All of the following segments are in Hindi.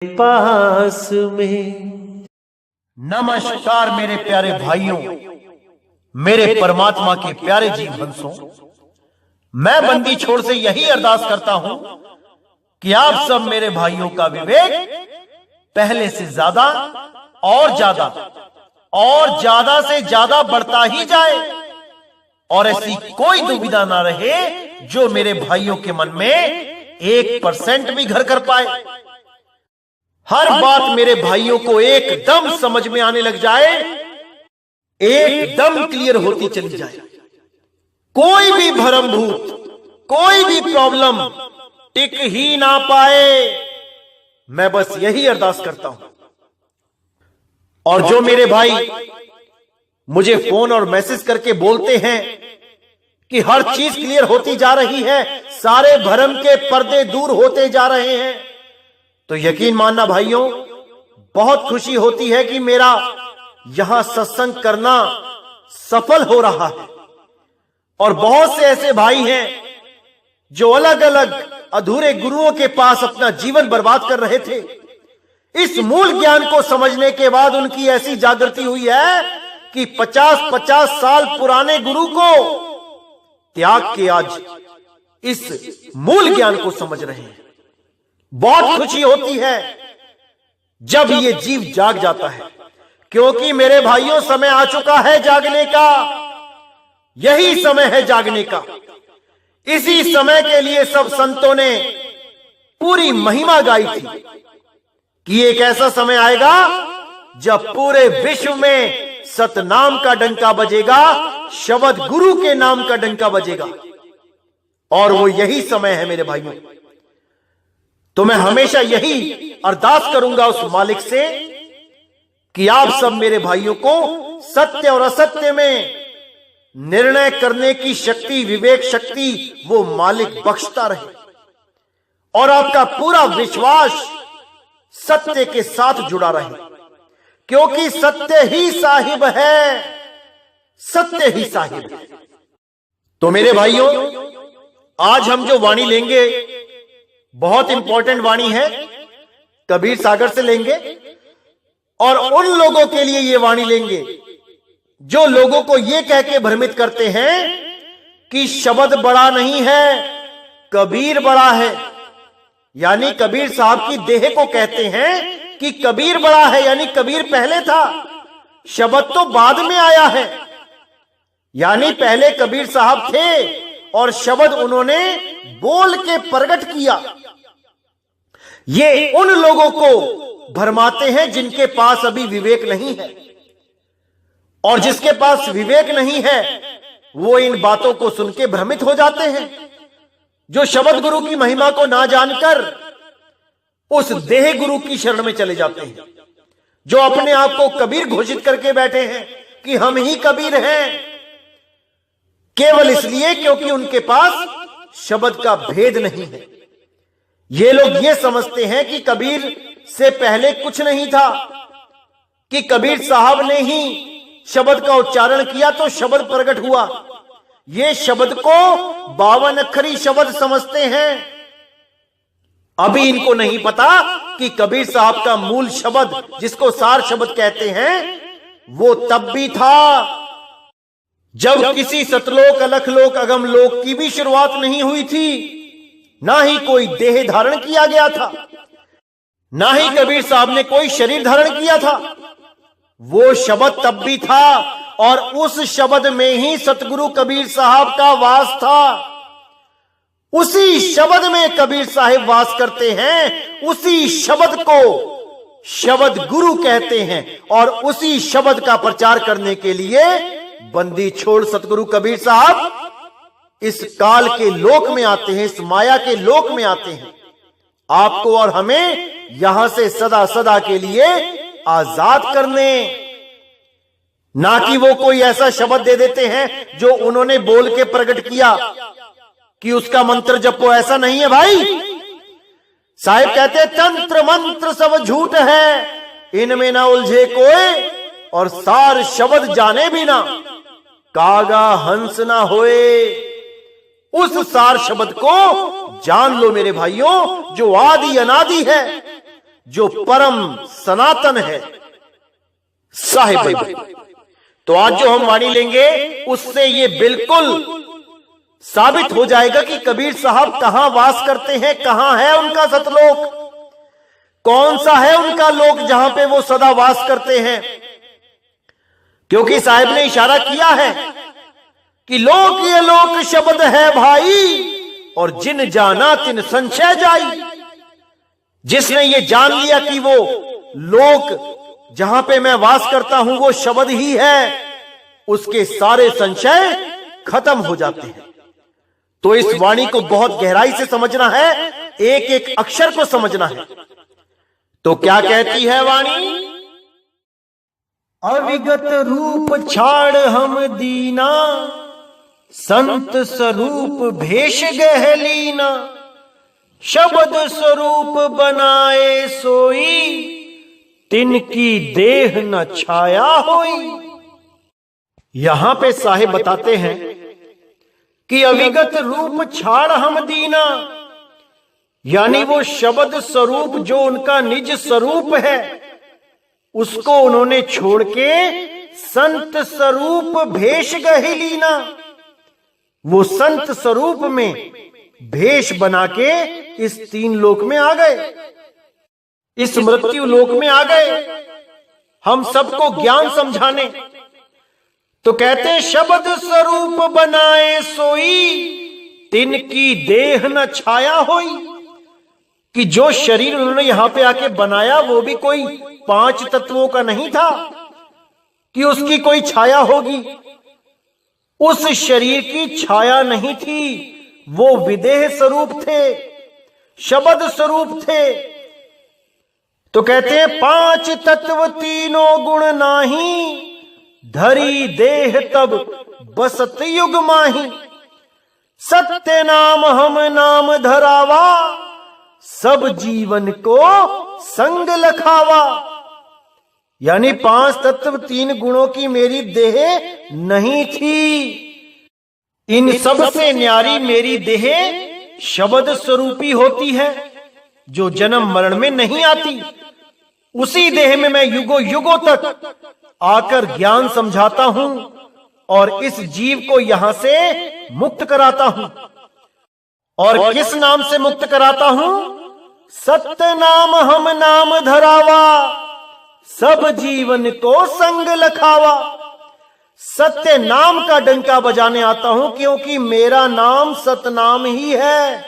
पास में। नमस्कार मेरे प्यारे भाइयों, मेरे परमात्मा के प्यारे जीव हंसों, मैं बंदी छोड़ से यही अरदास करता हूं कि आप सब मेरे भाइयों का विवेक पहले से ज्यादा और ज्यादा से ज्यादा बढ़ता ही जाए और ऐसी कोई दुविधा ना रहे जो मेरे भाइयों के मन में 1% भी घर कर पाए। हर बात मेरे भाइयों को एकदम समझ में आने लग जाए, एकदम क्लियर होती चली जाए। कोई भी भरमभूत, कोई भी प्रॉब्लम टिक ही ना पाए। मैं बस यही अरदास करता हूं। और जो मेरे भाई मुझे फोन और मैसेज करके बोलते हैं कि हर चीज क्लियर होती जा रही है, सारे भरम के पर्दे दूर होते जा रहे हैं, तो यकीन मानना भाइयों, बहुत खुशी होती है कि मेरा यहां सत्संग करना सफल हो रहा है। और बहुत से ऐसे भाई हैं जो अलग अलग अधूरे गुरुओं के पास अपना जीवन बर्बाद कर रहे थे। इस मूल ज्ञान को समझने के बाद उनकी ऐसी जागृति हुई है कि 50-50 साल पुराने गुरु को त्याग के आज इस मूल ज्ञान को समझ रहे हैं। बहुत खुशी होती है जब ये जीव जाग जाता है, क्योंकि मेरे भाइयों समय आ चुका है जागने का। यही समय है जागने का। इसी समय के लिए सब संतों ने पूरी महिमा गाई थी कि एक ऐसा समय आएगा जब पूरे विश्व में सतनाम का डंका बजेगा, शब्द गुरु के नाम का डंका बजेगा। और वो यही समय है मेरे भाइयों। तो मैं हमेशा यही अरदास करूंगा उस मालिक से कि आप सब मेरे भाइयों को सत्य और असत्य में निर्णय करने की शक्ति, विवेक शक्ति वो मालिक बख्शता रहे और आपका पूरा विश्वास सत्य के साथ जुड़ा रहे, क्योंकि सत्य ही साहिब है, सत्य ही साहिब है। तो मेरे भाइयों, आज हम जो वाणी लेंगे बहुत इंपॉर्टेंट वाणी है, कबीर सागर से लेंगे। और उन लोगों के लिए ये वाणी लेंगे जो लोगों को ये कह के भ्रमित करते हैं कि शब्द बड़ा नहीं है, कबीर बड़ा है। यानी कबीर साहब की देह को कहते हैं कि कबीर बड़ा है, यानी कबीर पहले था, शब्द तो बाद में आया है। यानी पहले कबीर साहब थे और शब्द उन्होंने बोल के प्रकट किया। ये उन लोगों को भरमाते हैं जिनके पास अभी विवेक नहीं है, और जिसके पास विवेक नहीं है वो इन बातों को सुन के भ्रमित हो जाते हैं, जो शब्द गुरु की महिमा को ना जानकर उस देह गुरु की शरण में चले जाते हैं, जो अपने आप को कबीर घोषित करके बैठे हैं कि हम ही कबीर हैं, केवल इसलिए क्योंकि उनके पास शब्द का भेद नहीं है। ये लोग ये समझते हैं कि कबीर से पहले कुछ नहीं था, कि कबीर साहब ने ही शब्द का उच्चारण किया तो शब्द प्रकट हुआ। ये शब्द को 52 अक्षरी शब्द समझते हैं। अभी इनको नहीं पता कि कबीर साहब का मूल शब्द, जिसको सार शब्द कहते हैं, वो तब भी था जब किसी सतलोक, अलखलोक, अगम लोक की भी शुरुआत नहीं हुई थी, ना ही कोई देह धारण किया गया था, ना ही कबीर साहब ने कोई शरीर धारण किया था। वो शब्द तब भी था और उस शब्द में ही सतगुरु कबीर साहब का वास था। उसी शब्द में कबीर साहिब वास करते हैं, उसी शब्द को शब्द गुरु कहते हैं, और उसी शब्द का प्रचार करने के लिए बंदी छोड़ सतगुरु कबीर साहब इस काल के लोक में आते हैं, इस माया के लोक में आते हैं, आपको और हमें यहां से सदा सदा के लिए आजाद करने। ना कि वो कोई ऐसा शब्द दे देते हैं जो उन्होंने बोल के प्रकट किया कि उसका मंत्र जपो, ऐसा नहीं है भाई। साहिब कहते तंत्र मंत्र सब झूठ है, इनमें ना उलझे कोई, और सार शब्द जाने भी ना, कागा हंस ना होए। उस सार शब्द को जान लो मेरे भाइयों, जो आदि अनादि है, जो परम सनातन है, साहिब। तो आज जो हम वाणी लेंगे उससे ये बिल्कुल साबित हो जाएगा कि कबीर साहब कहां वास करते हैं, कहां है उनका सतलोक, कौन सा है उनका लोक जहां पे वो सदा वास करते हैं। क्योंकि साहिब ने इशारा किया है कि लोक ये लोक शब्द है भाई, और जिन जाना तिन संशय जाई। जिसने ये जान लिया कि वो लोक जहां पे मैं वास करता हूं वो शब्द ही है, उसके सारे संशय खत्म हो जाते हैं। तो इस वाणी को बहुत गहराई से समझना है, एक एक अक्षर को समझना है। तो क्या कहती है वाणी? अविगत रूप छाड़ हम दीना, संत स्वरूप भेष गहलीना, शब्द स्वरूप बनाए सोई, तिनकी देह न छाया होई। यहां पे साहिब बताते हैं कि अविगत रूप छाड़ हम दीना, यानी वो शब्द स्वरूप जो उनका निज स्वरूप है उसको उन्होंने छोड़ के संत स्वरूप भेष गहलीना, वो संत स्वरूप में भेष बना के इस तीन लोक में आ गए, इस मृत्यु लोक में आ गए, हम सबको ज्ञान समझाने। तो कहते हैं शब्द स्वरूप बनाए सोई, तिनकी देह न छाया होई, कि जो शरीर उन्होंने यहां पे आके बनाया वो भी कोई 5 तत्वों का नहीं था कि उसकी कोई छाया होगी। उस शरीर की छाया नहीं थी, वो विदेह स्वरूप थे, शब्द स्वरूप थे। तो कहते हैं 5 तत्व तीनों गुण नाही, धरी देह तब बसत युग माही, सत्य नाम हम नाम धरावा, सब जीवन को संग लखावा। यानी 5 तत्व 3 गुणों की मेरी देह नहीं थी, इन सब से न्यारी मेरी देह शब्द स्वरूपी होती है, जो जन्म मरण में नहीं आती। उसी देह में मैं युगों युगों तक आकर ज्ञान समझाता हूं और इस जीव को यहां से मुक्त कराता हूं। और किस नाम से मुक्त कराता हूं? सत्य नाम हम नाम धरावा, सब जीवन को संग लखावा। सत्य नाम का डंका बजाने आता हूं, क्योंकि मेरा नाम सतनाम ही है,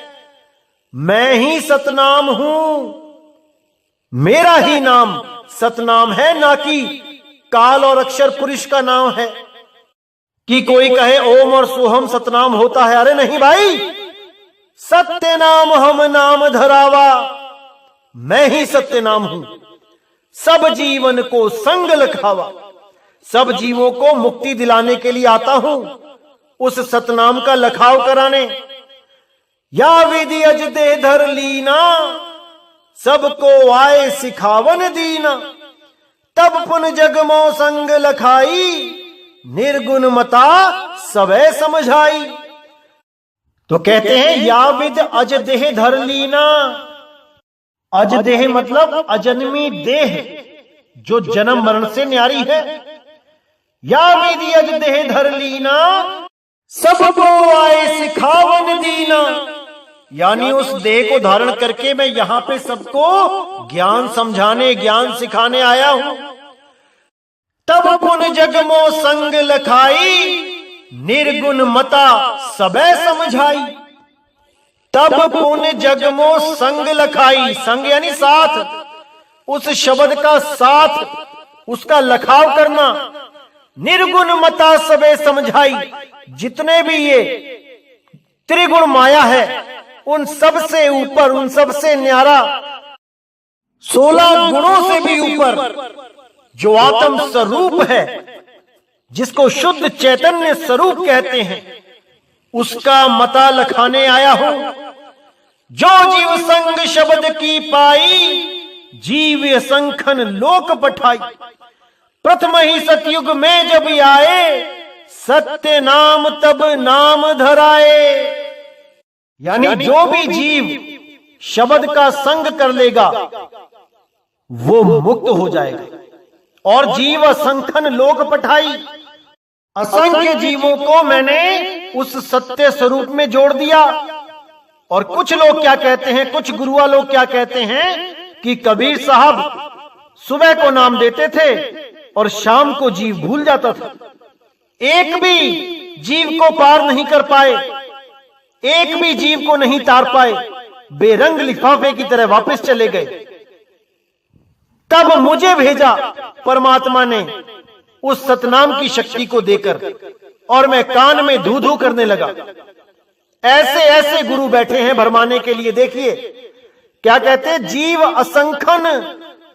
मैं ही सतनाम हूं, मेरा ही नाम सतनाम है, ना कि काल और अक्षर पुरुष का नाम है। कि कोई कहे ओम और सोहम सतनाम होता है, अरे नहीं भाई, सत्य नाम हम नाम धरावा, मैं ही सत्य नाम हूं, सब जीवन को संग लखावा। सब जीवों को मुक्ति दिलाने के लिए आता हूं, उस सतनाम का लखाव कराने। या विधि अज दे धर लीना, सबको आए सिखावन दीना, तब पुन जगमो संग लखाई, निर्गुण मता सबे समझाई। तो कहते हैं या विद अज देह धर लीना। अज देह मतलब अजन्मी देह, जो जन्म मरण से न्यारी है। या विधि अज देह धर लीना, सबको आए सिखावन दीना, यानी उस देह को धारण करके मैं यहां पे सबको ज्ञान समझाने, ज्ञान सिखाने आया हूं। तब पुन जगमो संग लखाई, निर्गुण मता सबे समझाई। तब पुन जगमो संग लखाई, संग यानी साथ, उस शब्द का साथ, उसका लखाव करना। निर्गुण मता सबे समझाई, जितने भी ये त्रिगुण माया है उन सब से ऊपर, उन सब से न्यारा, 16 गुणों से भी ऊपर जो आत्म स्वरूप है, जिसको शुद्ध चैतन्य स्वरूप कहते हैं, उसका मता लखाने आया हूं। जो जीव संग शब्द की पाई, जीव संखन लोक पठाई। प्रथम ही सतयुग में जब आए, सत्य नाम तब नाम धराए। यानी जो भी जीव शब्द का संग कर लेगा, वो मुक्त हो जाएगा। और जीव असंख्यन लोक पठाई, असंख्य जीवों को मैंने उस सत्य स्वरूप में जोड़ दिया। और कुछ लोग क्या कहते हैं, कुछ गुरुआ लोग क्या कहते हैं कि कबीर साहब सुबह को नाम देते थे और शाम को जीव भूल जाता था। एक भी जीव को पार नहीं कर पाए, एक भी जीव को नहीं तार पाए, बेरंग लिफाफे की तरह वापस चले गए। तब मुझे भेजा परमात्मा ने उस सतनाम की शक्ति को देकर, और मैं कान में धू धू करने लगा। ऐसे ऐसे गुरु बैठे हैं भरमाने के लिए। देखिए क्या कहते हैं, जीव असंख्यन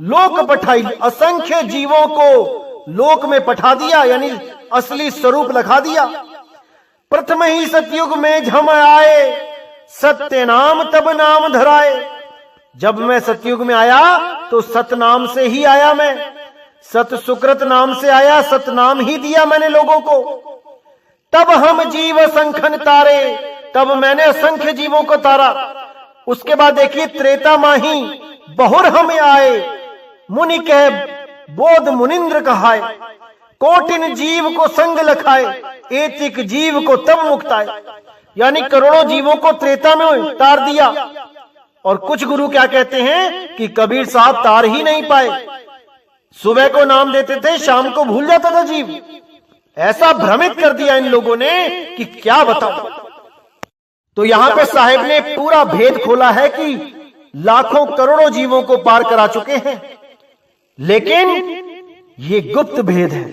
लोक पठाई, असंख्य जीवों को लोक में पठा दिया, यानी असली स्वरूप लखा दिया। प्रथम ही सतयुग में झम आए, सत्य नाम तब नाम धराए। जब मैं सतयुग में आया तो सतनाम से ही आया, मैं सत सुकृत नाम से आया, सतनाम ही दिया मैंने लोगों को। तब हम जीव असंख्यन तारे, तब मैंने असंख्य जीवों को तारा। उसके बाद देखिए, त्रेता माही बहुर हमें आए, मुनि कह बोध मुनिंद्र कहाए। कोटिन जीव को संग लखाए, एतिक जीव को तब मुक्ताए। यानी करोड़ों जीवों को त्रेता में तार दिया। और कुछ गुरु क्या कहते हैं कि कबीर साहब तार ही नहीं पाए, सुबह को नाम देते थे, शाम को भूल जाता था जीव। ऐसा भ्रमित कर दिया इन लोगों ने कि क्या बताऊं। तो यहां पे साहेब ने पूरा भेद खोला है कि लाखों करोड़ों जीवों को पार करा चुके हैं, लेकिन ये गुप्त भेद है।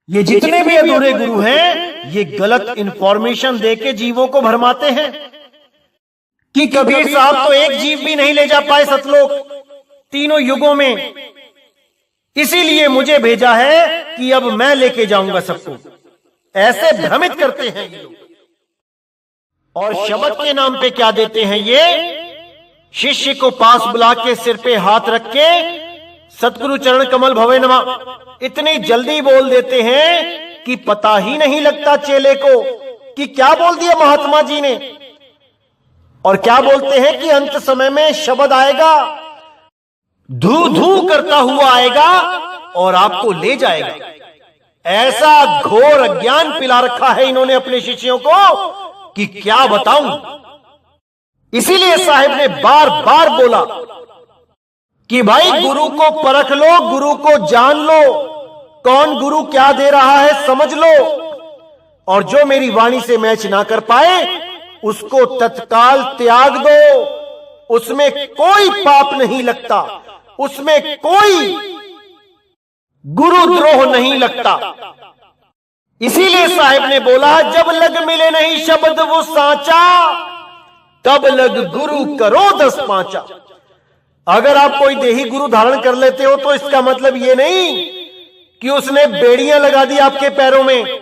ये जितने भी अधूरे गुरु हैं, ये गलत इंफॉर्मेशन देके जीवों को भरमाते हैं कि कबीर साहब तो एक जीव भी नहीं ले जा पाए सतलोक तीनों युगों में, इसीलिए मुझे भेजा है कि अब मैं लेके जाऊंगा सबको। ऐसे भ्रमित करते हैं ये लोग। और शब्द के नाम पे क्या देते हैं ये, शिष्य को पास बुला के सिर पे हाथ रख के सतगुरु चरण कमल भवे नमः इतनी जल्दी बोल देते हैं कि पता ही नहीं लगता चेले को कि क्या बोल दिया महात्मा जी ने। और क्या बोलते हैं कि अंत समय में शब्द आएगा, धू धू करता हुआ आएगा और आपको ले जाएगा। ऐसा घोर अज्ञान पिला रखा है इन्होंने अपने शिष्यों को कि क्या बताऊं। इसीलिए साहिब ने बार बार बोला कि भाई गुरु को परख लो, गुरु को जान लो, कौन गुरु क्या दे रहा है समझ लो। और जो मेरी वाणी से मैच ना कर पाए उसको तत्काल त्याग दो। उसमें कोई पाप नहीं लगता, उसमें कोई गुरुद्रोह नहीं लगता। इसीलिए साहिब ने बोला, जब लग मिले नहीं शब्द वो सांचा, तब लग गुरु करो 10 पांचा। अगर आप कोई देही गुरु धारण कर लेते हो तो इसका मतलब ये नहीं कि उसने बेड़ियां लगा दी आपके पैरों में।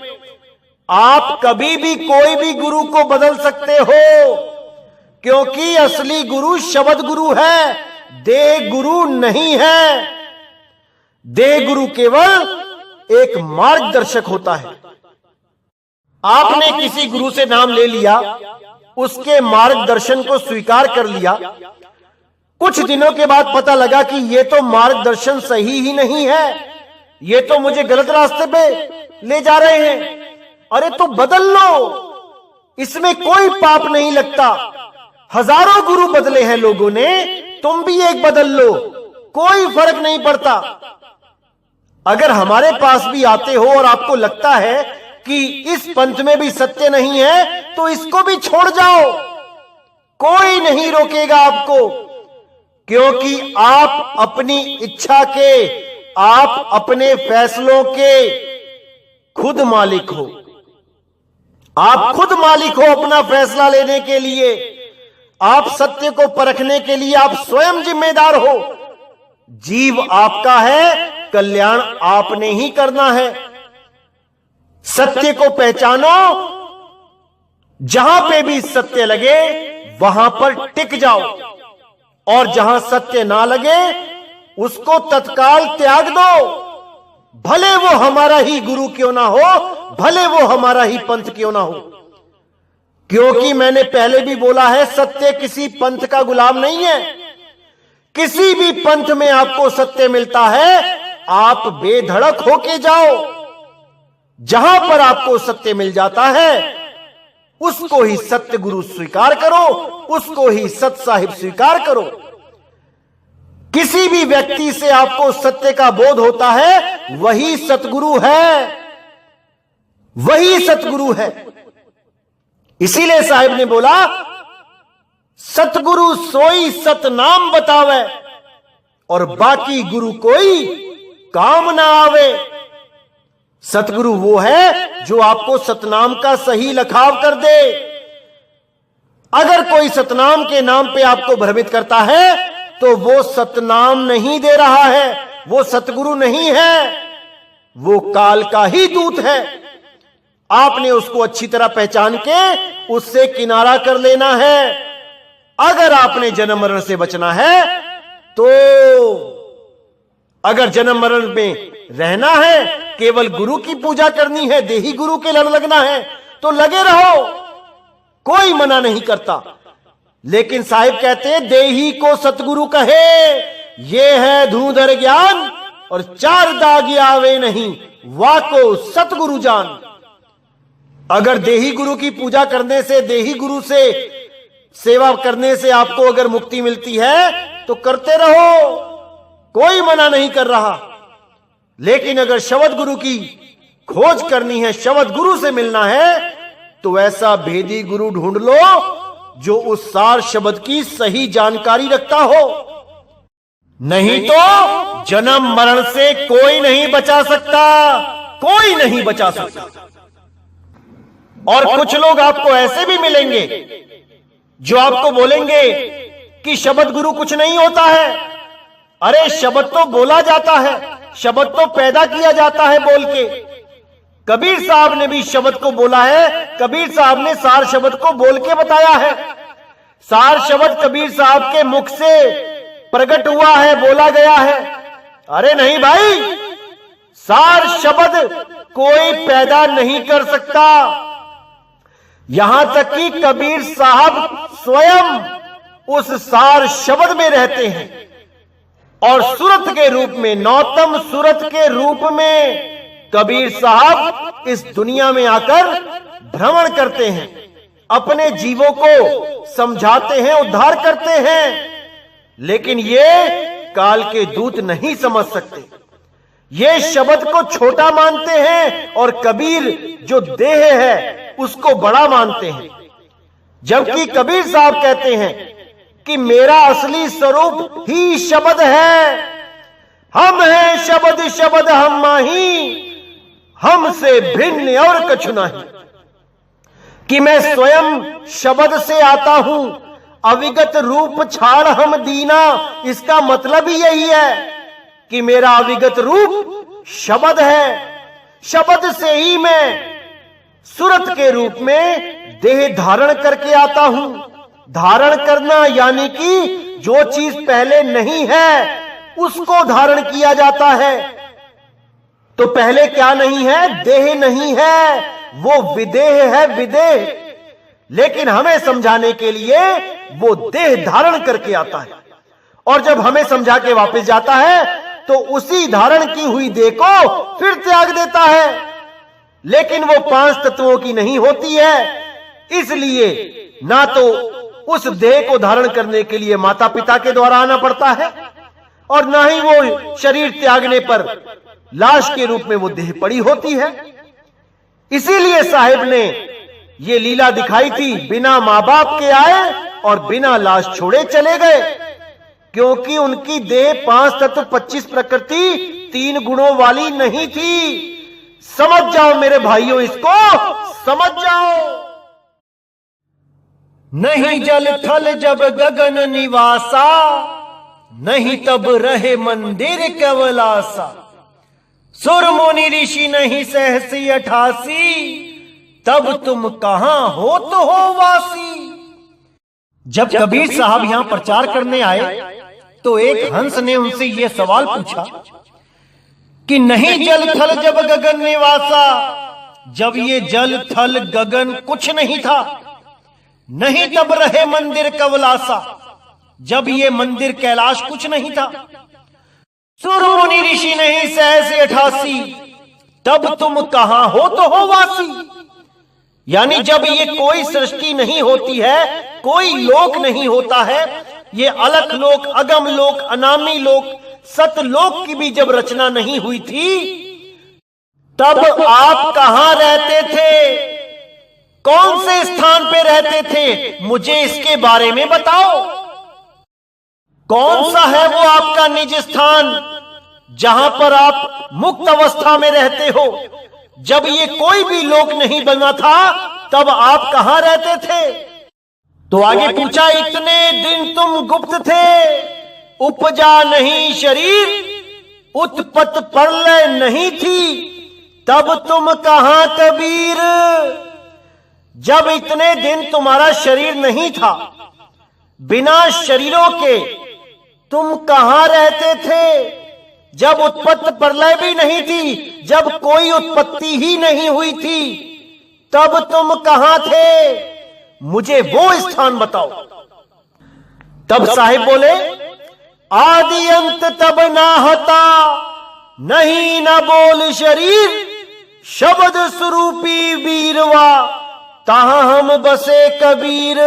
आप कभी भी कोई भी गुरु को बदल सकते हो, क्योंकि असली गुरु शब्द गुरु है, देह गुरु नहीं है। देह गुरु केवल एक मार्गदर्शक होता है। आपने किसी गुरु से नाम ले लिया, उसके मार्गदर्शन को स्वीकार कर लिया, कुछ दिनों के बाद पता लगा कि ये तो मार्गदर्शन सही ही नहीं है, ये तो मुझे गलत रास्ते पे ले जा रहे हैं। अरे तो बदल लो, इसमें कोई पाप नहीं लगता। हजारों गुरु बदले हैं लोगों ने, तुम भी एक बदल लो, कोई फर्क नहीं पड़ता। अगर हमारे पास भी आते हो और आपको लगता है कि इस पंथ में भी सत्य नहीं है तो इसको भी छोड़ जाओ, कोई नहीं रोकेगा आपको, क्योंकि आप अपनी इच्छा के, आप अपने फैसलों के खुद मालिक हो। आप खुद मालिक हो अपना फैसला लेने के लिए, आप सत्य को परखने के लिए आप स्वयं जिम्मेदार हो। जीव आपका है, कल्याण आपने ही करना है। सत्य को पहचानो, जहां पे भी सत्य लगे वहां पर टिक जाओ, और जहां सत्य ना लगे उसको तत्काल त्याग दो। भले वो हमारा ही गुरु क्यों ना हो, भले वो हमारा ही पंथ क्यों ना हो। क्योंकि मैंने पहले भी बोला है, सत्य किसी पंथ का गुलाम नहीं है। किसी भी पंथ में आपको सत्य मिलता है, आप बेधड़क होके जाओ। जहां पर आपको सत्य मिल जाता है उसको ही सत्य गुरु स्वीकार करो, उसको ही सत साहिब स्वीकार करो। किसी भी व्यक्ति से आपको सत्य का बोध होता है, वही सतगुरु है, वही सतगुरु है। इसीलिए साहिब ने बोला, सतगुरु सोई सतनाम बतावे और बाकी गुरु कोई काम ना आवे। सतगुरु वो है जो आपको सतनाम का सही लखाव कर दे। अगर कोई सतनाम के नाम पे आपको भ्रमित करता है तो वो सतनाम नहीं दे रहा है, वो सतगुरु नहीं है, वो काल का ही दूत है। आपने उसको अच्छी तरह पहचान के उससे किनारा कर लेना है। अगर आपने जन्म मरण से बचना है तो अगर जन्म मरण में रहना है, केवल गुरु की पूजा करनी है, देही गुरु के लड़ लगना है तो लगे रहो, कोई मना नहीं करता। लेकिन साहिब कहते हैं, देही को सतगुरु कहे, ये है धूधर ज्ञान और चार दाग आवे नहीं, वाको सतगुरु जान। अगर देही गुरु की पूजा करने से, देही गुरु से सेवा करने से आपको अगर मुक्ति मिलती है तो करते रहो, कोई मना नहीं कर रहा। लेकिन अगर शब्द गुरु की खोज करनी है, शब्द गुरु से मिलना है, तो ऐसा भेदी गुरु ढूंढ लो जो उस सार शब्द की सही जानकारी रखता हो। नहीं तो जन्म मरण से कोई नहीं बचा सकता, कोई नहीं बचा सकता। और कुछ लोग आपको ऐसे भी मिलेंगे जो आपको बोलेंगे कि शब्द गुरु कुछ नहीं होता है। अरे शब्द तो बोला जाता है, शब्द तो पैदा किया जाता है बोल के। कबीर साहब ने भी शब्द को बोला है, कबीर साहब ने सार शब्द को बोल के बताया है। सार शब्द कबीर साहब के मुख से प्रकट हुआ है, बोला गया है। अरे नहीं भाई, सार शब्द कोई पैदा नहीं कर सकता। यहां तक कि कबीर साहब स्वयं उस सार शब्द में रहते हैं और सूरत के रूप में, नौतम सूरत के रूप में कबीर साहब इस दुनिया में आकर भ्रमण करते हैं, अपने जीवों को समझाते हैं, उद्धार करते हैं। लेकिन ये काल के दूत नहीं समझ सकते, ये शब्द को छोटा मानते हैं और कबीर जो देह है उसको बड़ा मानते हैं। जबकि कबीर साहब कहते हैं कि मेरा असली स्वरूप ही शब्द है, हम हैं शब्द, शब्द हम माही, हमसे भिन्न और कछु नहीं। कि मैं स्वयं शब्द से आता हूं, अविगत रूप छाड़ हम दीना। इसका मतलब ही यही है कि मेरा अविगत रूप शब्द है, शब्द से ही मैं सूरत के रूप में देह धारण करके आता हूं। धारण करना यानी कि जो चीज पहले नहीं है उसको धारण किया जाता है। तो पहले क्या नहीं है? देह नहीं है, वो विदेह है, विदेह। लेकिन हमें समझाने के लिए वो देह धारण करके आता है और जब हमें समझा के वापस जाता है तो उसी धारण की हुई देह को फिर त्याग देता है। लेकिन वो 5 तत्वों की नहीं होती है, इसलिए ना तो उस देह को धारण करने के लिए माता पिता के द्वारा आना पड़ता है और ना ही वो शरीर त्यागने पर लाश के रूप में वो देह पड़ी होती है। इसीलिए साहिब ने ये लीला दिखाई थी, बिना मां बाप के आए और बिना लाश छोड़े चले गए, क्योंकि उनकी देह 5 तत्व 25 प्रकृति 3 गुणों वाली नहीं थी। समझ जाओ मेरे भाइयों, इसको समझ जाओ। नहीं जल थल जब गगन निवासा, नहीं तब रहे मंदिर केवलासा। सुर मुनि ऋषि नहीं सहसी 88, तब तुम कहां हो तो हो वासी। जब कबीर साहब यहां प्रचार करने आए तो एक हंस ने उनसे यह सवाल पूछा कि नहीं जल थल जब गगन निवासा, जब ये जल थल गगन कुछ नहीं था, नहीं तब रहे मंदिर कवलासा। जब ये मंदिर कैलाश कुछ नहीं था, सुर मुनि ऋषि नहीं सहस 88, तब तुम कहां हो तो हो वासी। यानी जब ये कोई सृष्टि नहीं होती है, कोई लोक नहीं होता है, ये अलख लोक, अगम लोक, अनामी लोक, सतलोक की भी जब रचना नहीं हुई थी, तब आप कहां रहते थे? कौन से स्थान पे रहते थे? मुझे इसके बारे में बताओ। कौन सा है वो आपका निज स्थान जहां पर आप मुक्त अवस्था में रहते हो? जब ये कोई भी लोक नहीं बना था, तब आप कहां रहते थे? तो आगे पूछा, इतने दिन तुम गुप्त थे, उपजा नहीं शरीर, उत्पत्त प्रलय नहीं थी, तब तुम कहां कबीर? जब इतने दिन तुम्हारा शरीर नहीं था, बिना शरीरों के तुम कहां रहते थे? जब उत्पत्ति प्रलय भी नहीं थी, जब कोई उत्पत्ति ही नहीं हुई थी, तब तुम कहां थे? मुझे वो स्थान बताओ। तब साहिब बोले, आदि अंत तब ना हता, नहीं न बोल शरीर, शब्द स्वरूपी वीरवा, तहां हम बसे कबीर।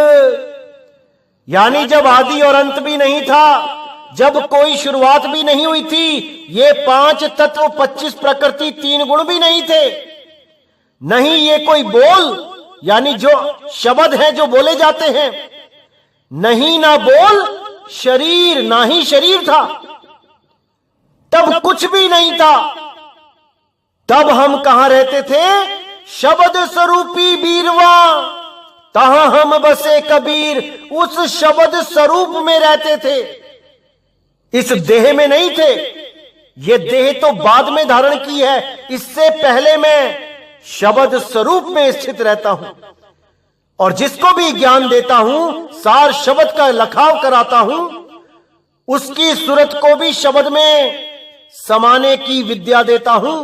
यानी जब आदि और अंत भी नहीं था, जब कोई शुरुआत भी नहीं हुई थी, ये 5 तत्व, 25 प्रकृति, 3 गुण भी नहीं थे, नहीं ये कोई बोल, यानी जो शब्द हैं जो बोले जाते हैं, नहीं ना बोल शरीर, ना ही शरीर था, तब कुछ भी नहीं था। तब हम कहां रहते थे? शब्द स्वरूपी बीरवा, तहां हम बसे कबीर। उस शब्द स्वरूप में रहते थे, इस देह में नहीं थे। ये देह तो बाद में धारण की है, इससे पहले मैं शब्द स्वरूप में स्थित रहता हूं, और जिसको भी ज्ञान देता हूं, सार शब्द का लखाव कराता हूं, उसकी सूरत को भी शब्द में समाने की विद्या देता हूं।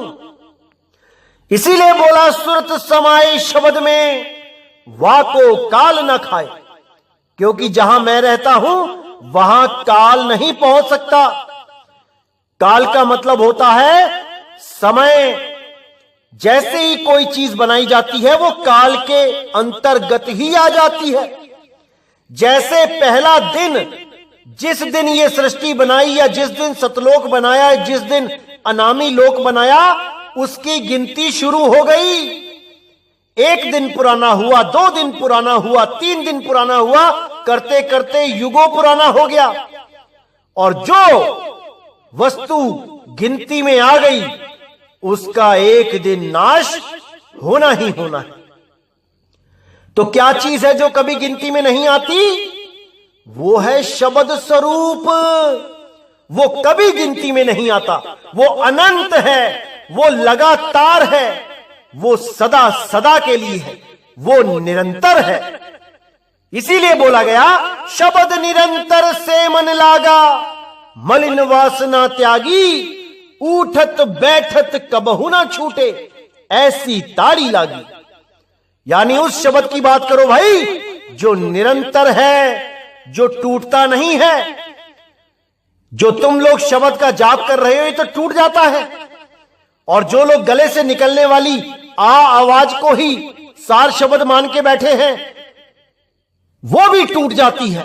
इसीलिए बोला, सूरत समाए शब्द में, वाको काल न खाए, क्योंकि जहां मैं रहता हूं वहां काल नहीं पहुंच सकता। काल का मतलब होता है समय। जैसे ही कोई चीज बनाई जाती है, वो काल के अंतर्गत ही आ जाती है। जैसे पहला दिन, जिस दिन ये सृष्टि बनाई, या जिस दिन सतलोक बनाया, जिस दिन अनामी लोक बनाया, उसकी गिनती शुरू हो गई। 1 दिन पुराना हुआ, 2 दिन पुराना हुआ, 3 दिन पुराना हुआ, करते करते युगों पुराना हो गया। और जो वस्तु गिनती में आ गई, उसका एक दिन नाश होना ही होना है। तो क्या चीज है जो कभी गिनती में नहीं आती? वो है शब्द स्वरूप। वो कभी गिनती में नहीं आता, वो अनंत है, वो लगातार है, वो सदा सदा के लिए है, वो निरंतर है। इसीलिए बोला गया, शब्द निरंतर से मन लागा, मलिन वासना त्यागी, उठत बैठत कबहु ना छूटे, ऐसी ताड़ी लागी। यानी उस शब्द की बात करो भाई, जो निरंतर है, जो टूटता नहीं है। जो तुम लोग शब्द का जाप कर रहे हो, ये तो टूट जाता है। और जो लोग गले से निकलने वाली आवाज को ही सार शब्द मान के बैठे हैं, वो भी टूट जाती है।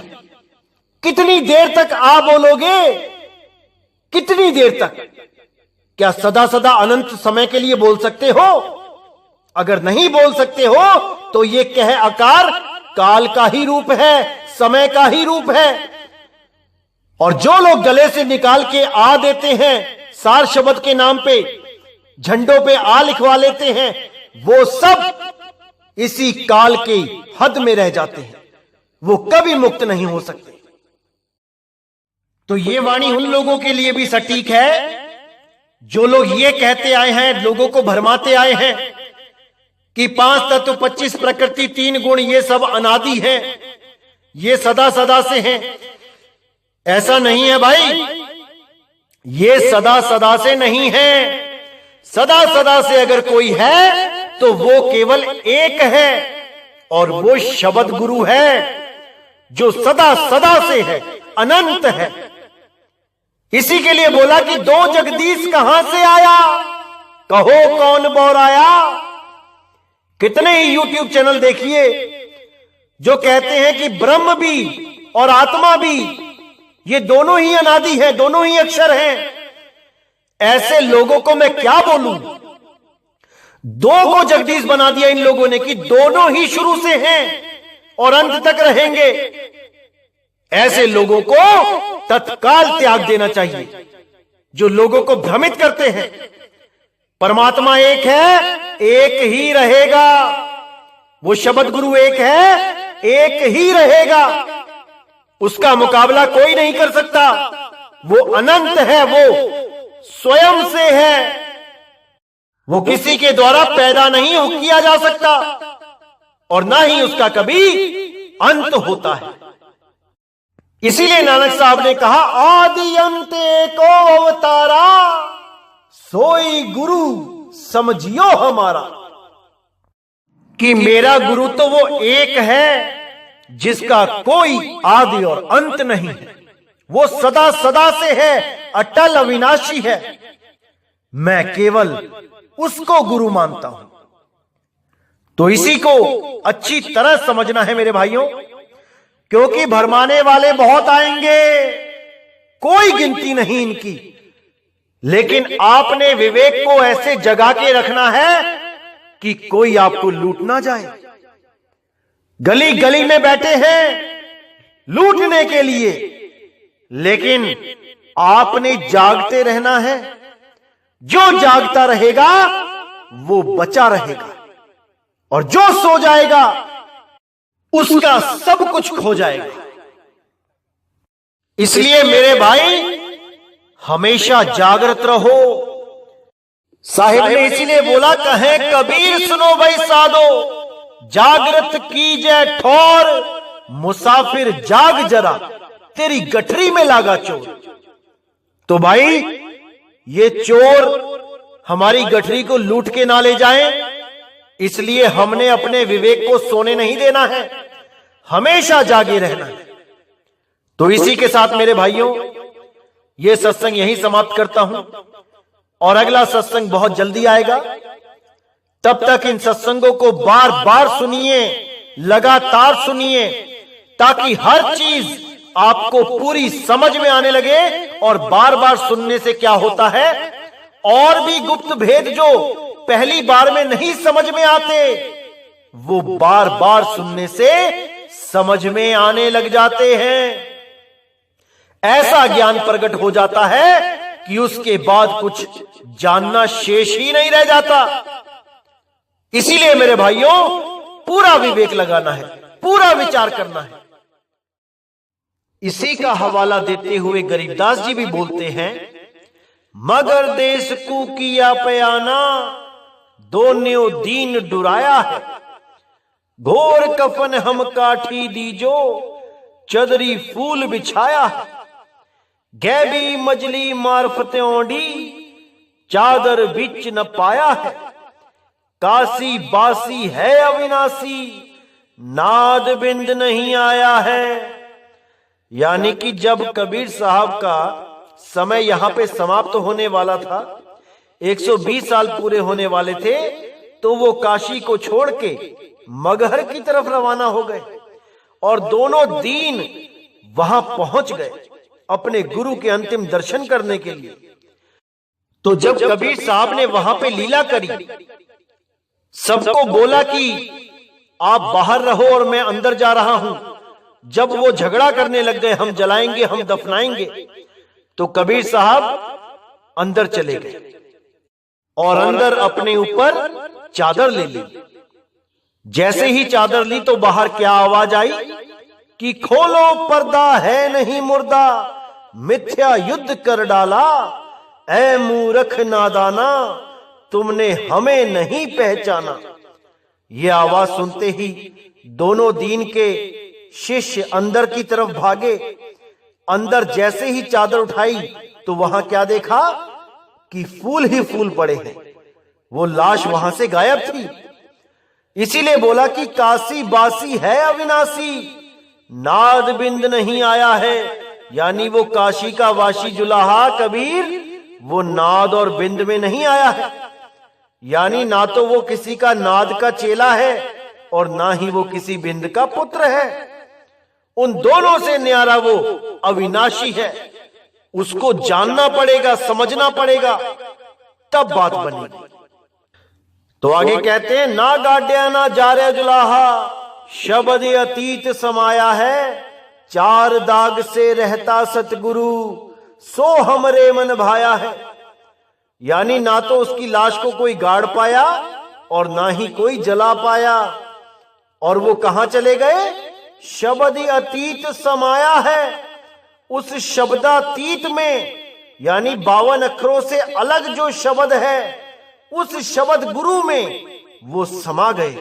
कितनी देर तक आ बोलोगे? कितनी देर तक? क्या सदा सदा अनंत समय के लिए बोल सकते हो? अगर नहीं बोल सकते हो तो ये कह आकार काल का ही रूप है, समय का ही रूप है। और जो लोग गले से निकाल के आ देते हैं, सार शब्द के नाम पे झंडों पे आ लिखवा लेते हैं, वो सब इसी काल के हद में रह जाते हैं, वो कभी मुक्त नहीं हो सकते। तो ये वाणी उन लोगों के लिए भी सटीक है जो लोग ये कहते आए हैं, लोगों को भरमाते आए हैं कि 5 तत्व, 25 प्रकृति, 3 गुण, ये सब अनादि है, ये सदा सदा से हैं। ऐसा नहीं है भाई, ये सदा सदा से नहीं है। सदा सदा से अगर कोई है तो वो केवल एक है, और वो शब्द गुरु है जो सदा सदा से है। अनंत है। इसी के लिए बोला कि दो जगदीश कहां से आया, कहो कौन बोराया। कितने ही यूट्यूब चैनल देखिए जो कहते हैं कि ब्रह्म भी और आत्मा भी ये दोनों ही अनादि है, दोनों ही अक्षर हैं। ऐसे लोगों को मैं क्या बोलूं, दो को जगदीश बना दिया इन लोगों ने कि दोनों ही शुरू से हैं और अंत तक रहेंगे। ऐसे लोगों को तत्काल त्याग देना चाहिए जो लोगों को भ्रमित करते हैं। परमात्मा एक है, एक ही रहेगा। वो शब्द गुरु एक है, एक ही रहेगा। उसका मुकाबला कोई नहीं कर सकता। वो अनंत है, वो स्वयं से है, वो किसी के द्वारा पैदा नहीं किया जा सकता और ना ही उसका कभी अंत होता है। इसीलिए नानक साहब ने कहा आदि अंत एको अवतारा, सोई गुरु समझियो हमारा। कि मेरा गुरु तो वो एक है जिसका कोई आदि और अंत नहीं है। वो सदा सदा से है, अटल अविनाशी है। मैं केवल उसको गुरु मानता हूं। तो इसी को अच्छी तरह समझना है मेरे भाइयों, क्योंकि भरमाने वाले बहुत आएंगे, कोई गिनती नहीं इनकी। लेकिन आपने विवेक को ऐसे जगा के रखना है कि कोई आपको लूट ना जाए। गली गली में बैठे हैं लूटने के लिए, लेकिन आपने जागते रहना है। जो जागता रहेगा वो बचा रहेगा और जो सो जाएगा उसका सब कुछ खो जाएगा। इसलिए मेरे भाई हमेशा जागृत रहो। साहिब ने इसीलिए बोला कहे कबीर सुनो भाई साधो, जागृत कीजिए ठौर, मुसाफिर जाग जरा, तेरी गठरी में लागा चोर। तो भाई ये चोर हमारी गठरी को लूट के ना ले जाएं, इसलिए हमने अपने विवेक को सोने नहीं देना है, हमेशा जागे रहना है। तो इसी के साथ मेरे भाइयों ये सत्संग यहीं समाप्त करता हूं और अगला सत्संग बहुत जल्दी आएगा। तब तक इन सत्संगों को बार बार सुनिए, लगातार सुनिए, ताकि हर चीज आपको पूरी समझ में आने लगे। और बार बार सुनने से क्या होता है, और भी गुप्त भेद जो पहली बार में नहीं समझ में आते वो बार बार सुनने से समझ में आने लग जाते हैं। ऐसा ज्ञान प्रकट हो जाता है कि उसके बाद कुछ जानना शेष ही नहीं रह जाता। इसीलिए मेरे भाइयों पूरा विवेक लगाना है, पूरा विचार करना है। इसी का हवाला देते हुए गरीबदास जी भी बोलते हैं, मगर देश को किया पयाना, दोन्यों दीन डुराया है। घोर कफन हम काठी दीजो, चदरी फूल बिछाया है। गैबी मजली मार्फते ओंडी, चादर बिच न पाया है। काशी बासी है अविनाशी, नाद बिंद नहीं आया है। यानी कि जब कबीर साहब का समय यहां पे समाप्त होने वाला था, 120 साल पूरे होने वाले थे, तो वो काशी को छोड़ के मगहर की तरफ रवाना हो गए और दोनों दीन वहां पहुंच गए अपने गुरु के अंतिम दर्शन करने के लिए। तो जब कबीर साहब ने वहां पे लीला करी, सबको बोला कि आप बाहर रहो और मैं अंदर जा रहा हूं। जब वो झगड़ा करने लग गए, हम जलाएंगे, हम दफनाएंगे, तो कबीर साहब अंदर चले गए और अंदर अपने ऊपर चादर ले ली। जैसे ही चादर ली तो बाहर क्या आवाज आई कि खोलो पर्दा है नहीं मुर्दा, मिथ्या युद्ध कर डाला। ऐ मूर्ख नादाना, तुमने हमें नहीं पहचाना। ये आवाज सुनते ही दोनों दीन के शिष्य अंदर की तरफ भागे। अंदर जैसे ही चादर उठाई तो वहां क्या देखा कि फूल ही फूल पड़े हैं। वो लाश वहां से गायब थी। इसीलिए बोला कि काशी बासी है अविनाशी, नाद बिंद नहीं आया है। यानी वो काशी का वाशी जुलाहा कबीर वो नाद और बिंद में नहीं आया है। यानी ना तो वो किसी का नाद का चेला है और ना ही वो किसी बिंद का पुत्र है। उन दोनों से न्यारा वो अविनाशी है। उसको जानना पड़ेगा, समझना पड़ेगा, तब बात बनेगी। तो आगे कहते हैं, ना गाड्या ना जा रे जुलाहा, शब्द अतीत समाया है। चार दाग से रहता सतगुरु, सो हमरे मन भाया है। यानी ना तो उसकी लाश को कोई गाड़ पाया और ना ही कोई जला पाया। और वो कहां चले गए? शब्द अतीत समाया है। उस शब्दातीत में, यानी 52 अक्षरों से अलग जो शब्द है, उस शब्द गुरु में वो समा गए।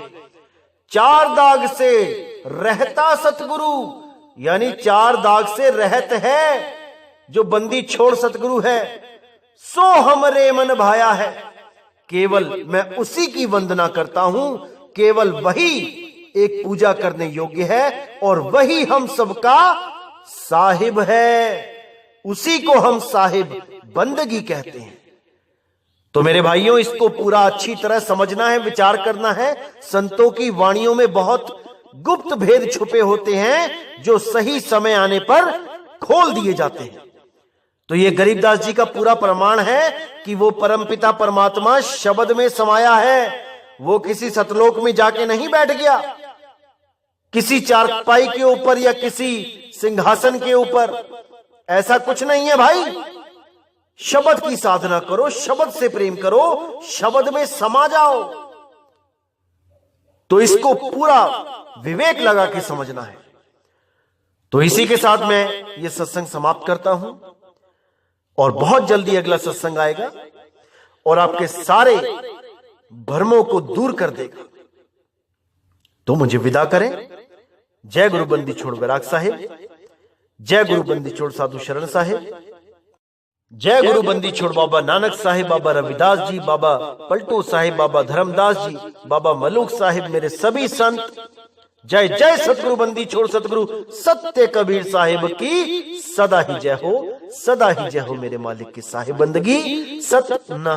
चार दाग से रहता सतगुरु, यानी 4 दाग से रहत है जो बंदी छोड़ सतगुरु है। सो हमरे मन भाया है, केवल मैं उसी की वंदना करता हूं। केवल वही एक पूजा करने योग्य है और वही हम सबका साहिब है। उसी को हम साहिब बंदगी कहते हैं। तो मेरे भाइयों, इसको पूरा अच्छी तरह समझना है, विचार करना है। संतों की वाणियों में बहुत गुप्त भेद छुपे होते हैं जो सही समय आने पर खोल दिए जाते हैं। तो ये गरीबदास जी का पूरा प्रमाण है कि वो परमपिता परमात्मा शब्द में समाया है। वो किसी सतलोक में जाके नहीं बैठ गया, किसी चारपाई के ऊपर या किसी सिंहासन के ऊपर। ऐसा कुछ नहीं है भाई। शब्द की साधना करो, शब्द से प्रेम करो, शब्द में समा जाओ। तो इसको पूरा विवेक लगा के समझना है। तो इसी के साथ मैं ये सत्संग समाप्त करता हूं और बहुत जल्दी अगला सत्संग आएगा और आपके सारे भ्रमों को दूर कर देगा। तो मुझे विदा करें। जय गुरु बंदी छोड़ बैराग साहिब, जय गुरु बंदी छोड़ साधु शरण साहिब, जय गुरु बंदी छोड़ बाबा नानक साहिब, बाबा रविदास जी, बाबा पलटू साहिब, बाबा धर्मदास जी, बाबा मलूक साहिब, मेरे सभी संत। जय जय सतगुरु बंदी छोड़ सतगुरु सत्य कबीर साहिब की सदा ही जय हो, सदा ही जय हो। मेरे मालिक की साहिब बंदगी सत ना।